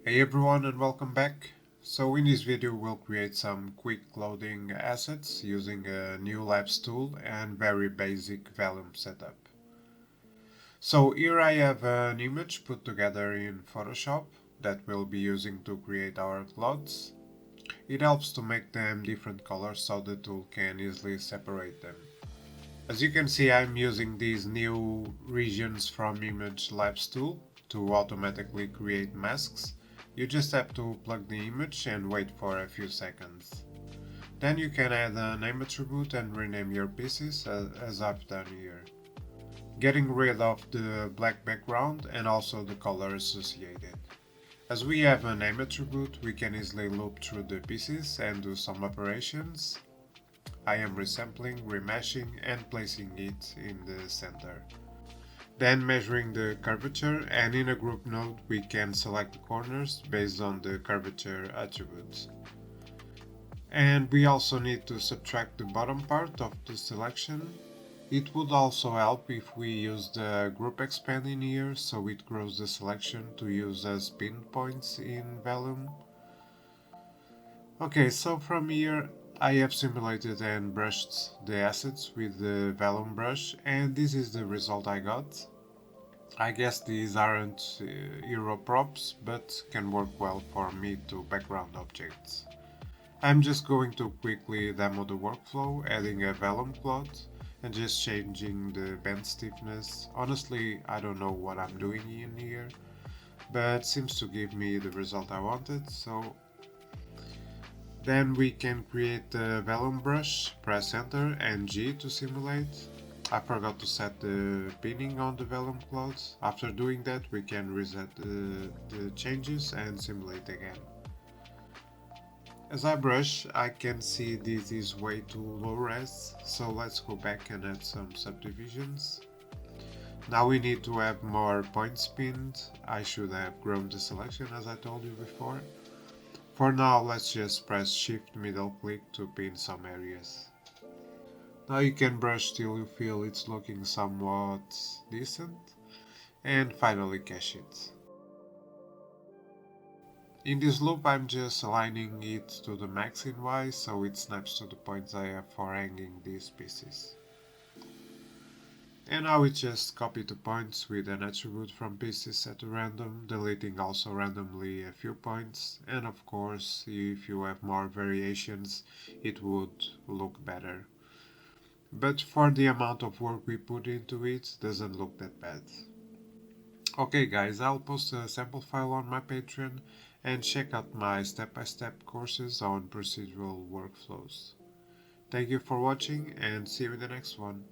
Hey everyone and welcome back. So in this video we'll create some quick loading assets using a new labs tool and very basic vellum setup. So here I have an image put together in Photoshop that we'll be using to create our clouds. It helps to make them different colors so the tool can easily separate them. As you can see, I'm using these new regions from Image Labs tool to automatically create masks. You just have to plug the image and wait for a few seconds. Then you can add a name attribute and rename your pieces as I've done here, getting rid of the black background and also the color associated. As we have a name attribute, we can easily loop through the pieces and do some operations. I am resampling, remeshing and placing it in the center. Then measuring the curvature, and in a group node we can select the corners based on the curvature attributes. And we also need to subtract the bottom part of the selection. It would also help if we use the group expand in here, so it grows the selection to use as pin points in vellum. Okay, so from here I have simulated and brushed the assets with the vellum brush, and this is the result I got. I guess these aren't hero props, but can work well for mid to background objects. I'm just going to quickly demo the workflow, adding a vellum cloud and just changing the bend stiffness. Honestly, I don't know what I'm doing in here, but seems to give me the result I wanted, so then we can create the vellum brush, press enter and G to simulate. I forgot to set the pinning on the vellum clouds. After doing that we can reset the changes and simulate again. As I brush I can see this is way too low res, so let's go back and add some subdivisions. Now we need to have more points pinned. I should have grown the selection as I told you before. For now, let's just press shift middle click to pin some areas. Now you can brush till you feel it's looking somewhat decent, and finally cache it. In this loop I'm just aligning it to the max in Y so it snaps to the points I have for hanging these pieces. And now we just copy the points with an attribute from pieces set to random, deleting also randomly a few points, and of course if you have more variations it would look better. But for the amount of work we put into it, doesn't look that bad. Okay guys, I'll post a sample file on my Patreon and check out my step-by-step courses on procedural workflows. Thank you for watching and see you in the next one.